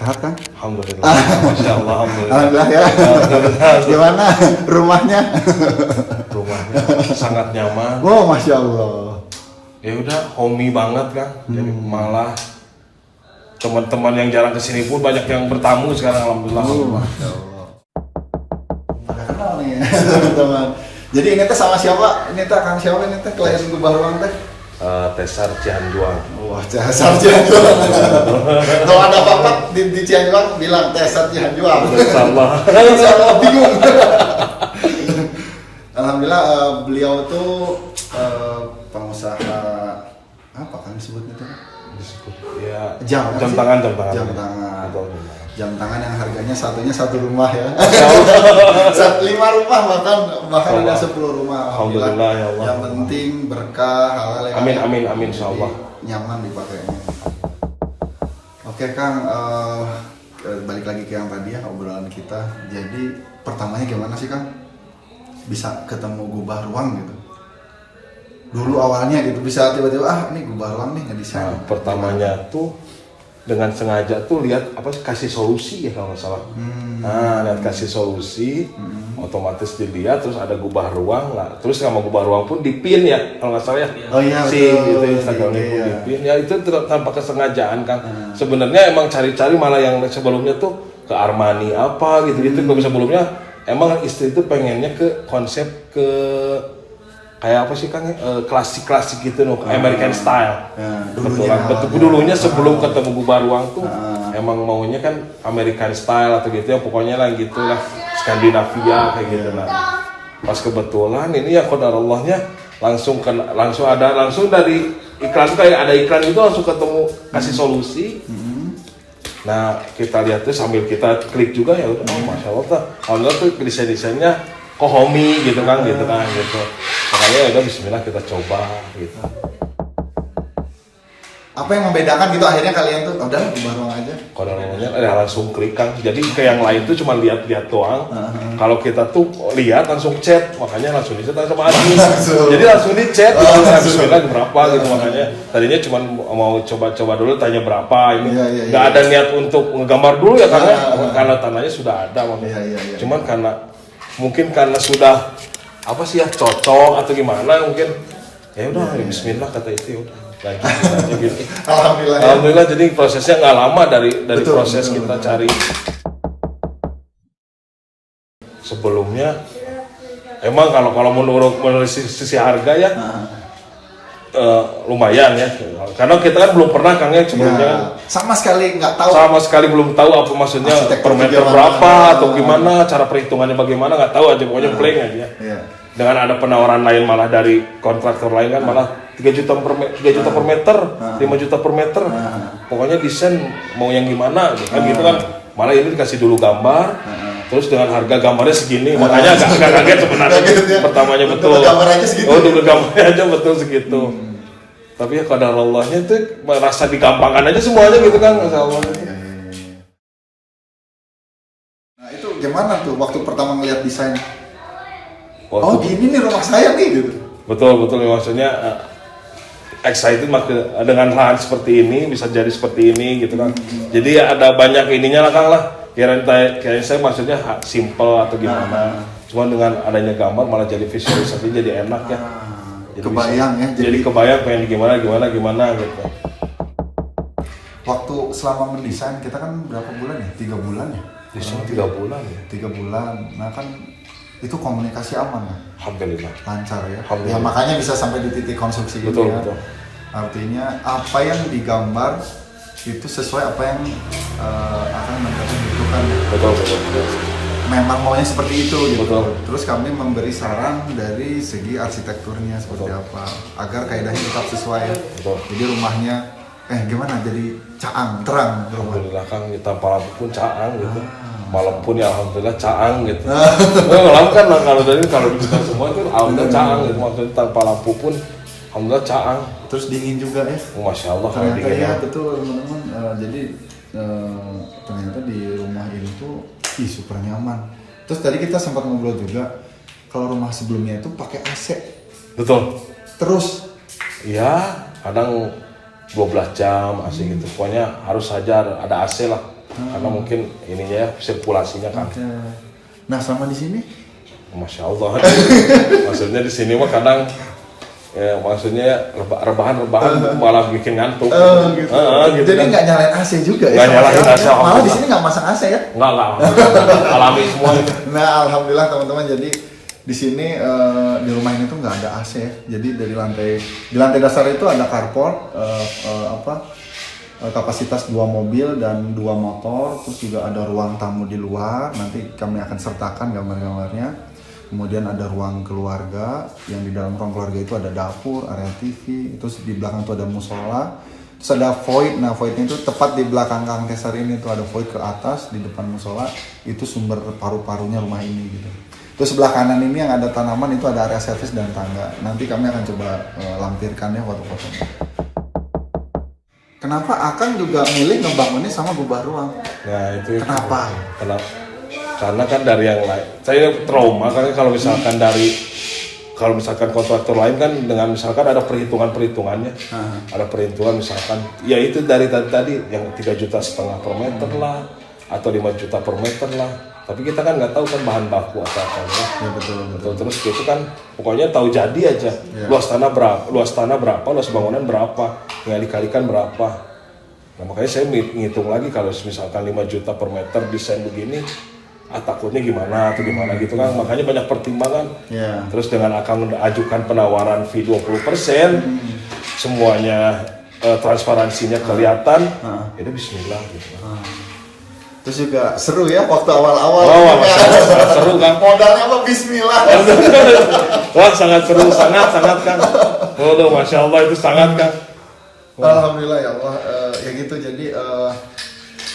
Sehat kan? Alhamdulillah. Masya Allah, alhamdulillah. Alhamdulillah ya. Gimana rumahnya? Rumahnya sangat nyaman. Oh, Masya Allah. Ya udah, homey banget kan. Jadi malah teman-teman yang jarang kesini pun banyak yang bertamu sekarang, alhamdulillah. Masya Allah. Pada kenal nih ya, teman-teman. Jadi ini teh sama siapa? Ini teh Kang siapa ini teh klien Gubah Ruang teh? Tesar Cianjuang. Wah, Tesar Cianjuang. Kalau ada apa-apa di Cianjuang bilang Tesar Cianjuang. Insyaallah. Insyaallah bingung. Alhamdulillah beliau tuh pengusaha apa kan disebutnya tuh? Ya, Jam tangan. Jam tangan yang harganya satunya satu rumah ya. Insyaallah. 5 rumah bahkan ada 10 rumah. Alhamdulillah ya Allah. Yang penting berkah halal ya. Amin insyaallah. Nyaman dipakainya. Oke Kang, balik lagi ke yang tadi ya obrolan kita. Jadi pertamanya gimana sih Kang? Bisa ketemu Gubah Ruang gitu. Dulu awalnya gitu bisa tiba-tiba ini Gubah Ruang nih ngedesain. Nah, pertamanya tuh dengan sengaja tuh lihat kasih solusi ya kalau nggak salah. Nah, lihat kasih solusi, otomatis dilihat terus ada Gubah Ruang lah. Terus sama Gubah Ruang pun dipin ya kalau nggak salah ya. Oh iya si betul. itu Instagramnya pun dipin. Ya itu tanpa kesengajaan kan. Sebenarnya emang cari-cari malah yang sebelumnya tuh ke Armani apa gitu-gitu. Kalau sebelumnya emang istri itu pengennya ke konsep ke kayak apa sih Kang, klasik-klasik gitu loh, American style. Dulunya sebelum ketemu Gubah Ruang tuh emang maunya kan American style atau gitu ya, pokoknya lah gitu lah, Skandinavia kayak gitu lah. Pas kebetulan ini ya qadarallahnya langsung dari iklan tuh kayak ada iklan gitu langsung ketemu kasih solusi. Nah kita lihat tuh sambil kita klik juga ya udah, masya Allah tuh desainnya kohomi gitu kan gitu. Makanya udah bismillah kita coba gitu. Apa yang membedakan gitu akhirnya kalian tuh udah Gubah Ruang aja? Kalau namanya langsung klik kan. Jadi ke yang lain tuh cuma lihat-lihat doang. Kalau kita tuh lihat langsung chat, makanya langsung di-chat sama admin. Jadi langsung di-chat bismillah berapa gitu, makanya tadinya cuma mau coba-coba dulu tanya berapa ini. Enggak ada niat untuk ngegambar dulu ya karena tanahnya sudah ada makanya. Cuman mungkin karena sudah apa sih ya cocok atau gimana mungkin ya udah bismillah kata itu ya udah lanjut gitu. Alhamdulillah jadi prosesnya nggak lama dari proses kita cari. Sebelumnya emang kalau menurut sisi harga ya lumayan ya, karena kita kan belum pernah Kang ya sebelumnya sama sekali belum tahu apa maksudnya per meter berapa atau gimana, cara perhitungannya bagaimana nggak tahu aja, pokoknya blank aja. Dengan ada penawaran lain malah dari kontraktor lain kan malah 3 juta per meter, 5 juta per meter, pokoknya desain mau yang gimana gitu kan, malah ini dikasih dulu gambar. Terus dengan harga gambarnya segini, makanya agak kaget sebenarnya. Pertamanya betul. Untuk gambarnya segitu. Untuk gambarnya aja betul segitu. Tapi ya qadarallahnya itu merasa digampangkan aja semuanya gitu kan, masyaallah. Nah itu gimana tuh waktu pertama ngeliat desain? Gini nih rumah saya nih gitu. Betul maksudnya excited dengan lahan seperti ini bisa jadi seperti ini gitu kan. Jadi ada banyak ininya lah Kang lah. Kirain saya maksudnya simple atau gimana. Cuma dengan adanya gambar malah jadi visualisasi jadi enak ya. Jadi kebayang bisa, ya. Jadi kebayang pengen gimana gitu. Waktu selama mendesain kita kan berapa bulan ya? 3 bulan ya? Desain 3 bulan ya. 3 bulan. Nah kan itu komunikasi aman kan? Alhamdulillah. Lancar ya. Alhamdulillah. Ya makanya bisa sampai di titik konstruksi gitu ya. Betul. Artinya apa yang digambar itu sesuai apa yang akan mereka butuhkan. Betul. Memang maunya seperti itu gitu. Betul. Terus kami memberi saran dari segi arsitekturnya seperti apa agar kaidahnya tetap sesuai. Betul. Jadi rumahnya gimana jadi caang, terang rumah. Alhamdulillah Kang, tanpa lampu pun caang gitu. Malam pun ya alhamdulillah caang gitu. Malam kan kalau kita semua itu alhamdulillah caang gitu, maksudnya tanpa lampu pun alhamdulillah caang. Terus dingin juga ya. Masya Allah kalau dingin. Ya betul teman-teman. Jadi ternyata di rumah ini tuh super nyaman. Terus tadi kita sempat ngobrol juga kalau rumah sebelumnya itu pakai AC. Betul. Terus? Iya, kadang 12 jam AC gitu. Pokoknya harus saja ada AC lah. karena mungkin ininya ya sirkulasinya kan. Oke. Nah sama di sini? Masya Allah. Maksudnya di sini mah kadang ya maksudnya rebahan malah bikin ngantuk. Gitu. Gitu jadi nggak nyalain AC juga ya? Nggak nyalain AC. Malah di sini nggak masang AC ya? Nggak. Alami semua. Nah alhamdulillah teman-teman, jadi di sini di rumah ini tuh nggak ada AC ya. Jadi di lantai dasar itu ada carport, kapasitas 2 mobil dan 2 motor, terus juga ada ruang tamu di luar. Nanti kami akan sertakan gambar-gambarnya. Kemudian ada ruang keluarga, yang di dalam ruang keluarga itu ada dapur, area TV, terus di belakang itu ada musola. Terus ada void, nah voidnya itu tepat di belakang Kang Tesar ini tuh ada void ke atas di depan musola, itu sumber paru-parunya rumah ini gitu. Terus sebelah kanan ini yang ada tanaman itu ada area servis dan tangga. Nanti kami akan coba lampirkan ya foto-fotonya. Kenapa Akang juga milih ngebangunnya sama berubah ruang? Nah itu. Kenapa? Karena kan dari yang lain, saya trauma karena kalau misalkan kontraktor lain kan dengan misalkan ada perhitungannya, ada perhitungan misalkan, ya itu dari tadi yang 3,5 juta per meter lah, atau 5 juta per meter lah. Tapi kita kan nggak tahu kan bahan baku atau apa ya. Ya betul. Terus itu kan pokoknya tahu jadi aja. Ya. Luas tanah berapa, luas bangunan berapa, tinggal dikalikan berapa. Nah makanya saya ngitung lagi kalau misalkan 5 juta per meter desain begini. Takutnya gimana gitu kan, makanya banyak pertimbangan. Terus dengan Akang ajukan penawaran fee 20%, semuanya transparansinya kelihatan, itu bismillah gitu. Terus juga seru ya waktu awal-awal. Seru kan. Modalnya apa bismillah. Wah sangat seru, sangat kan. Waduh, masya Allah itu sangat kan. Alhamdulillah ya Allah, ya gitu jadi.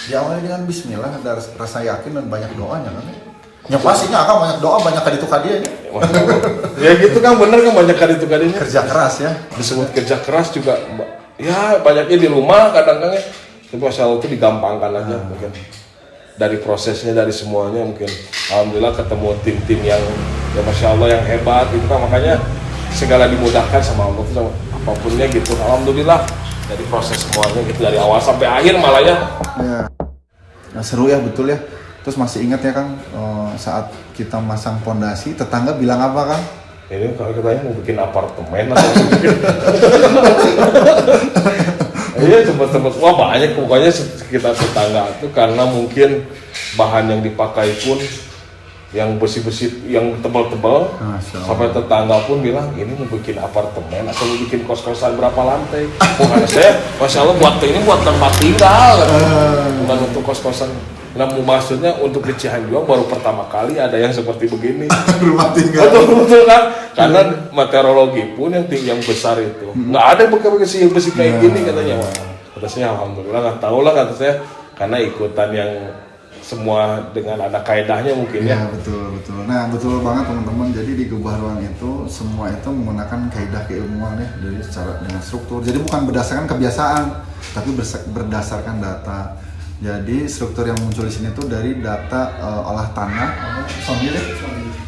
Diawali dengan bismillah, ada rasa yakin dan banyak doanya kan. Ya pastinya Akang banyak doa, banyak kaditu kadianya. Ya gitu kan, bener kan banyak kaditu kadianya. Kerja keras ya. Disebut kerja keras juga, ya banyaknya di rumah kadang-kadang ya. Tapi masya Allah itu digampangkan aja mungkin. Dari prosesnya, dari semuanya mungkin. Alhamdulillah ketemu tim-tim yang ya masya Allah yang hebat itu kan, makanya segala dimudahkan sama Allah itu sama apapunnya gitu. Alhamdulillah. Dari proses semuanya gitu dari awal sampai akhir malah ya. Nah, seru ya betul ya. Terus masih ingat ya Kang saat kita masang pondasi, tetangga bilang apa Kang? Ini kalau katanya mau bikin apartemen atau iya tempat-tempat wah banyak pokoknya sekitar tetangga itu karena mungkin bahan yang dipakai pun yang besi-besi yang tebal-tebal sampai tetangga pun bilang ini mau bikin apartemen atau mau bikin kos-kosan berapa lantai. Bukan saya, masya Allah buat tempat tinggal, bukan untuk kos-kosan. Nah maksudnya untuk di Cianjur baru pertama kali ada yang seperti begini. Rumah tinggal. Betul kan? Karena meteorologi pun yang besar itu nggak ada besi kayak gini katanya. Kata saya alhamdulillah nggak tahu lah kata saya karena ikutan yang semua dengan ada kaedahnya mungkin ya. Betul. Nah betul banget teman-teman. Jadi di Gubah Ruang itu semua itu menggunakan kaedah keilmuan ya dari secara dengan struktur. Jadi bukan berdasarkan kebiasaan, tapi berdasarkan data. Jadi struktur yang muncul di sini tuh dari data olah tanah, sondir ya.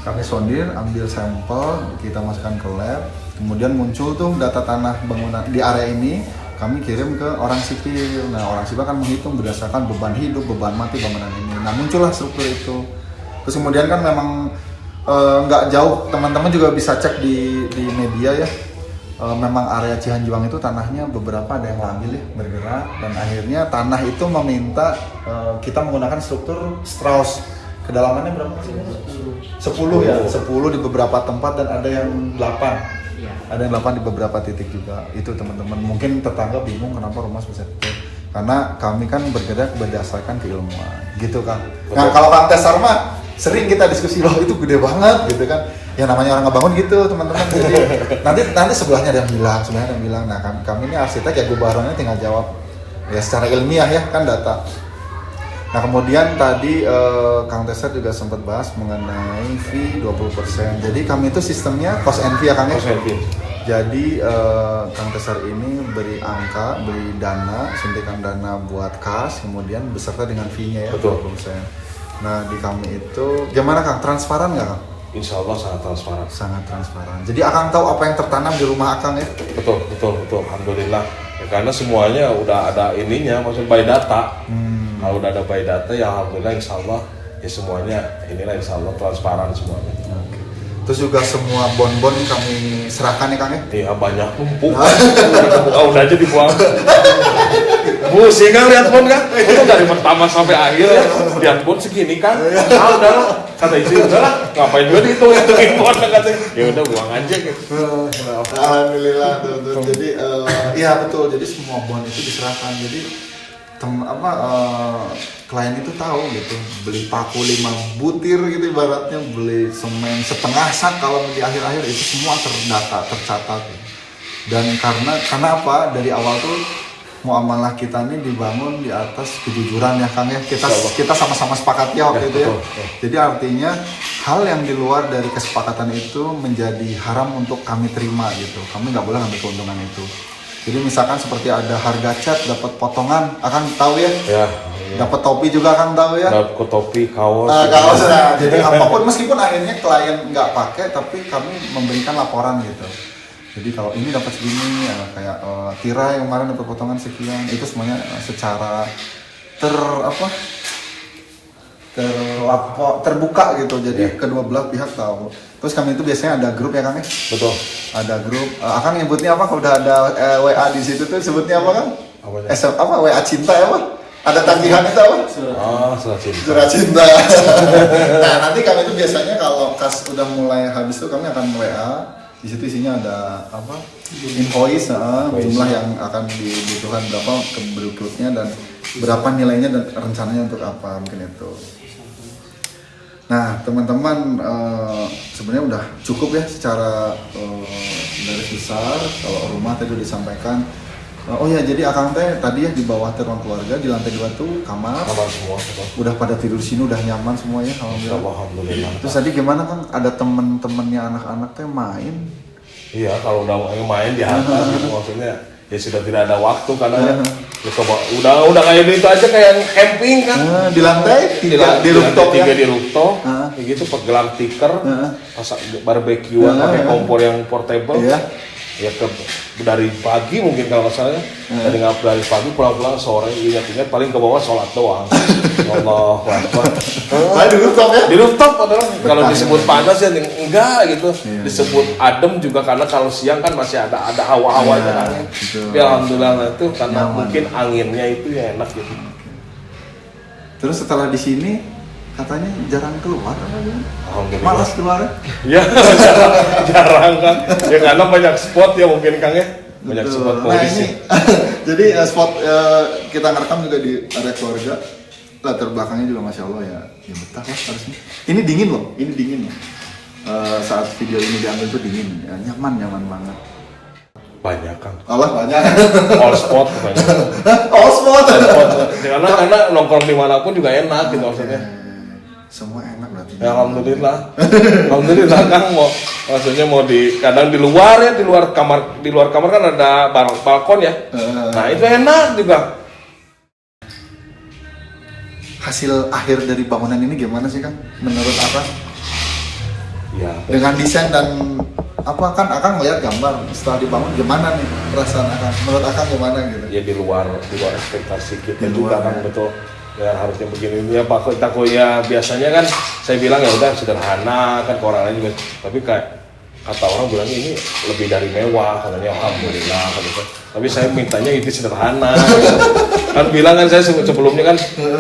Kami sondir, ambil sampel, kita masukkan ke lab, kemudian muncul tuh data tanah bangunan di area ini. Kami kirim ke orang sipil. Nah, orang sipil kan menghitung berdasarkan beban hidup, beban mati bangunan ini. Nah, muncullah struktur itu. Terus kemudian kan memang nggak jauh, teman-teman juga bisa cek di media ya. Memang area Cihanjuang itu tanahnya beberapa ada yang labil ya, bergerak. Dan akhirnya tanah itu meminta kita menggunakan struktur Strauss. Kedalamannya berapa sih? 10 ya, 10 di beberapa tempat dan ada yang 8. Ada yang 8 di beberapa titik juga. Itu teman-teman, mungkin tetangga bingung kenapa rumah sebesar itu. Karena kami kan bergerak berdasarkan keilmuan, gitu kan. Nah kalau Kang Tesar mah sering kita diskusi, loh itu gede banget gitu kan. Ya namanya orang ngebangun gitu teman-teman. Jadi nanti sebelahnya ada yang bilang. Nah kami ini arsitek ya, Gubah Ruangnya tinggal jawab ya secara ilmiah ya kan data. Nah kemudian tadi Kang Tesar juga sempat bahas mengenai fee 20%. Jadi kami itu sistemnya cost and fee ya Kang ya? Cost and fee. Jadi Kang Tesar ini beri dana, suntikan dana buat kas, kemudian beserta dengan fee-nya ya. Betul. 20%. Nah di kami itu gimana Kang? Transparan nggak Kang? Insya Allah sangat transparan. Sangat transparan. Jadi Akang tahu apa yang tertanam di rumah Akang ya? Betul. Alhamdulillah. Ya, karena semuanya udah ada ininya, maksudnya by data. Kalau udah ada by data ya alhamdulillah insya Allah ya semuanya inilah insya Allah transparan semuanya. Terus juga semua bon-bon kami serahkan ya Kang ya? Iya banyak numpuk. Udah aja dibuang. Pusing kan lihat bon kan? Itu dari pertama sampai akhir ya. Lihat bon segini kan? Udahlah. Kata istri udahlah. Ngapain juga dihitungin bon katanya. Ya udah buang aja gitu. Alhamdulillah tuh. Jadi iya betul. Jadi semua bon itu diserahkan. Jadi klien itu tahu gitu, beli paku 5 butir gitu ibaratnya, beli semen setengah sak kalau di akhir-akhir itu semua terdata, tercatat. Dan karena apa? Dari awal tuh muamalah kita ini dibangun di atas kejujuran ya Kang ya. Kita sama-sama sepakat ya waktu itu ya. Jadi artinya hal yang di luar dari kesepakatan itu menjadi haram untuk kami terima gitu. Kami nggak boleh ambil keuntungan itu. Jadi misalkan seperti ada harga cat dapat potongan, akan tahu ya? Ya. Dapat topi juga akan tahu ya? Dapat topi, kaos. Kaos nah. Jadi apapun meskipun akhirnya klien nggak pakai, tapi kami memberikan laporan gitu. Jadi kalau ini dapat segini, ya, kayak tirai yang kemarin dapat potongan sekian, itu semuanya secara terbuka gitu. Jadi kedua belah pihak tahu. Terus kami itu biasanya ada grup ya Kang ya? Betul. Ada grup. Akang nyebutnya apa? Kalau udah ada WA di situ tuh sebutnya apa Kang? Apa WA cinta ya Pak? Ada tagihan itu apa? Surat cinta. Surat cinta. Nah nanti kami itu biasanya kalau kas udah mulai habis itu kami akan WA. Di situ isinya ada apa? Invoice, jumlah yang akan dibutuhkan berapa ke berikutnya dan berapa nilainya dan rencananya untuk apa mungkin itu. Nah teman-teman sebenarnya udah cukup ya secara garis besar. Kalau rumah tadi udah disampaikan. Oh ya jadi akang teh tadi ya di bawah ruang keluarga di lantai 2 tuh kamar semua. Udah pada tidur sini udah nyaman semuanya alhamdulillah. Terus tadi gimana Kang? Ada temen-temennya anak-anak teh main? Iya kalau udah main di atas gitu maksudnya ya sudah tidak ada waktu karena ya coba udah kayak gitu aja kayak camping kan di lantai di rooftop ya di rooftop kayak gitu pegelang tikar masak barbekyuan pakai kompor yang portable ya dari pagi mungkin kalau nggak salah dari pagi pulang sore ingat paling ke bawah sholat doang. Allahu Akbar. Di rooftop ya? Di rooftop padahal kalau disebut panas ya enggak gitu. Disebut adem juga karena kalau siang kan masih ada hawa-hawanya kan. Tapi alhamdulillah itu karena mungkin anginnya itu ya enak gitu. Terus setelah di sini katanya jarang keluar apa gimana? Alhamdulillah. Malas keluar? Ya jarang kan. Ya karena banyak spot ya mungkin Kang ya. Banyak spot polisi. Nah ini jadi spot kita ngerekam juga di area keluarga. Latar belakangnya juga masya Allah ya betah lah harusnya. Ini dingin loh. Saat video ini diambil tuh dingin, ya, nyaman banget. Banyak Kang. Banyak. All spot banyak. All spot. Karena nongkrong dimanapun juga enak gitu maksudnya. Semua enak berarti. Ya, alhamdulillah Kang maksudnya mau kadang di luar kamar kan ada balkon ya. Nah itu enak juga. Hasil akhir dari bangunan ini gimana sih Kang? Menurut Akang? Ya. Dengan desain dan apa kan Akang ngeliat gambar setelah dibangun gimana nih perasaan Akang? Menurut Akang gimana gitu? Ya di luar ekspektasi kita juga kan betul. Ya harusnya begini ya Pak takut ya biasanya kan saya bilang ya udah sederhana kan ke orang lain juga tapi kayak kata orang bilang ini lebih dari mewah katanya alhamdulillah gitu. Tapi saya mintanya itu sederhana kan bilang kan saya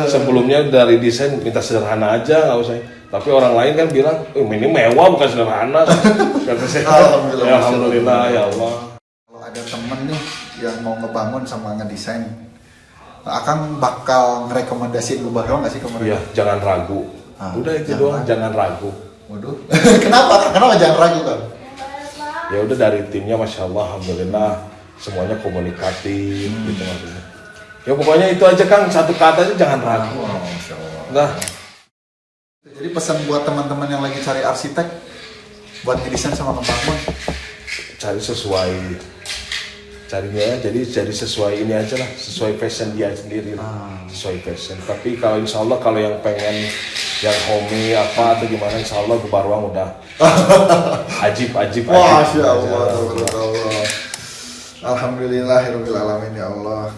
sebelumnya dari desain minta sederhana aja nggak usah tapi orang lain kan bilang ini mewah bukan sederhana kata saya alhamdulillah ya Allah. Kalau ada temen nih yang mau ngebangun sama ngedesain Akang bakal ngerekomendasiin Gubah doang nggak sih ke mereka? Iya, jangan ragu. Udah itu doang, jangan ragu. Waduh, kenapa jangan ragu Kang? Ya udah dari timnya, masya Allah, alhamdulillah semuanya komunikatif gitu maksudnya. Ya pokoknya itu aja Kang, satu kata aja jangan ragu. Masya Allah. Nah, jadi pesan buat teman-teman yang lagi cari arsitek, buat ngedesain sama ngebangun, cari sesuai. Carinya jadi sesuai ini aja lah, sesuai passion dia sendiri sesuai passion. Tapi kalau insya Allah kalau yang pengen yang homey apa atau gimana insya Allah Gubah Ruang udah ajib. Masya Allah. Alhamdulillahirabbil alamin ya Allah.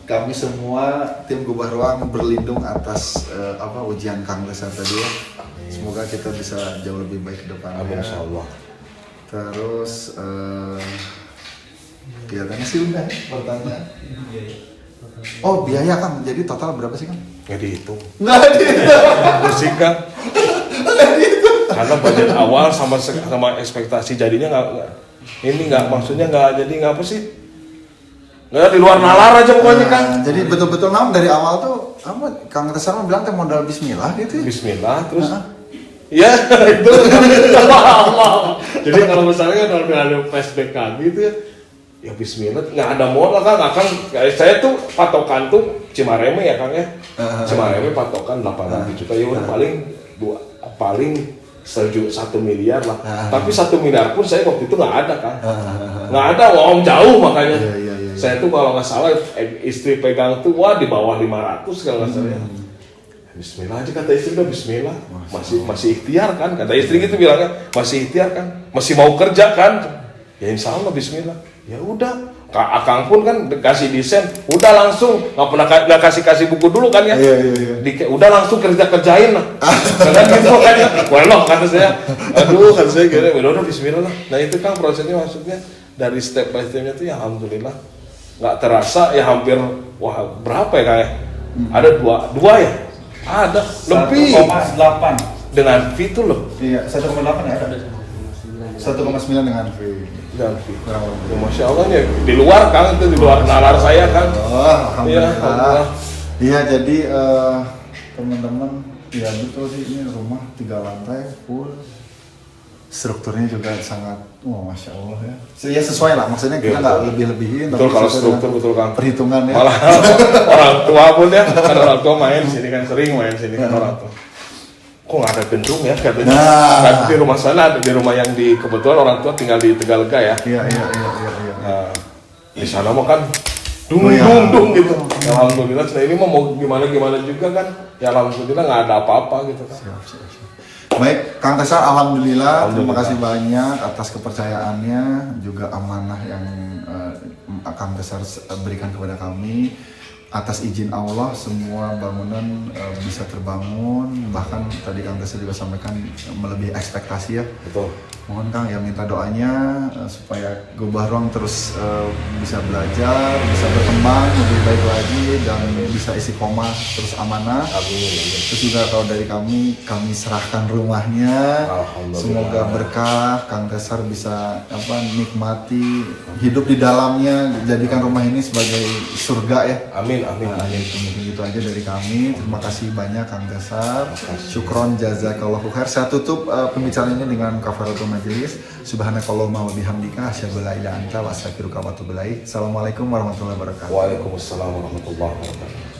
Kami semua tim Gubah Ruang berlindung atas ujian Kang Tesar tadi ya. Semoga kita bisa jauh lebih baik ke depannya. Amin insyaallah. Terus kelihatannya sih udah ya, pertanyaan. Oh biaya Kang, jadi total berapa sih Kang? Nggak dihitung. Nggak dihitung. Pusing kan? Karena budget awal sama ekspektasi jadinya nggak maksudnya nggak jadi nggak apa sih? Nggak di luar nalar aja pokoknya Kang. Jadi betul-betul dari awal tuh Kang Tesar bilang modal Bismillah gitu. Bismillah terus. Ya itu Allah. Jadi kalau misalnya kalau ada flashback kami itu ya Bismillah nggak ada modal kan akan saya tuh patokan tuh Cimareme ya Kang ya. Cimareme patokan 800 juta ya paling 1 miliar lah. Tapi 1 miliar pun saya waktu itu nggak ada kan. Nggak ada, jauh makanya. Saya tuh kalau nggak salah istri pegang tuh di bawah 500 kalau nggak salah. Bismillah aja kata istri udah Bismillah. Masih ikhtiar kan, kata istri gitu bilangnya, masih ikhtiar kan, masih mau kerja kan. Ya insya Allah Bismillah. Ya udah, Akang pun kan kasih desain, udah langsung nggak kasih buku dulu kan ya. Iya. Udah langsung kerjain lah. Karena gitu kan ya. Walau kata saya, kata saya gini, udah Bismillah lah. Nah itu kan prosesnya maksudnya dari step by stepnya tuh ya alhamdulillah nggak terasa ya hampir berapa ya kayak ada dua ya. Ada lebih 1,8 dengan fee itu loh. Iya, 1,8 ya ada. 1,9 dengan fee. Dan fee. Ya, Masya Allah ya di luar Kang itu di luar nalar saya kan. Alhamdulillah. Iya jadi teman-teman ya betul sih ini rumah 3 lantai full. Strukturnya juga sangat Masya Allah ya. Ya sesuai lah maksudnya kita nggak lebih-lebihin. Betul kalau struktur betul Kang. Perhitungan ya. Malah orang tua pun ya kan orang tua main sini kan sering main sini kan orang tua. Kok nggak ada gedung ya katanya. Kan di rumah sana di rumah yang di kebetulan orang tua tinggal di Tegalega ya. Iya. Nah, di sana mah kan dung gitu. Alhamdulillah. Nah ini mau gimana juga kan. Ya alhamdulillah nggak ada apa-apa gitu kan. Siap. Baik, Kang Tesar, alhamdulillah. Terima kasih banyak atas kepercayaannya, juga amanah yang Kang Tesar berikan kepada kami. Atas izin Allah, semua bangunan bisa terbangun. Bahkan tadi Kang Tesar juga sampaikan melebihi ekspektasi ya. Betul. Mohon Kang ya minta doanya supaya Gubah Ruang terus bisa belajar, bisa berkembang lebih baik lagi dan bisa istiqomah terus amanah. Amin. Terus juga kalau dari kami serahkan rumahnya. Semoga berkah, Kang Tesar bisa nikmati hidup di dalamnya, jadikan rumah ini sebagai surga ya. Amin. Mungkin itu aja dari kami. Terima kasih banyak Kang Tesar. Syukron jazakallahu khair. Saya tutup pembicaraan ini dengan kafaratul majelis. Subhanakallahumma wa bihamdika asyhadu an la ilaha illa anta wa astaghfiruka wa atubu ilaik. Assalamualaikum warahmatullahi wabarakatuh. Waalaikumsalam warahmatullahi wabarakatuh.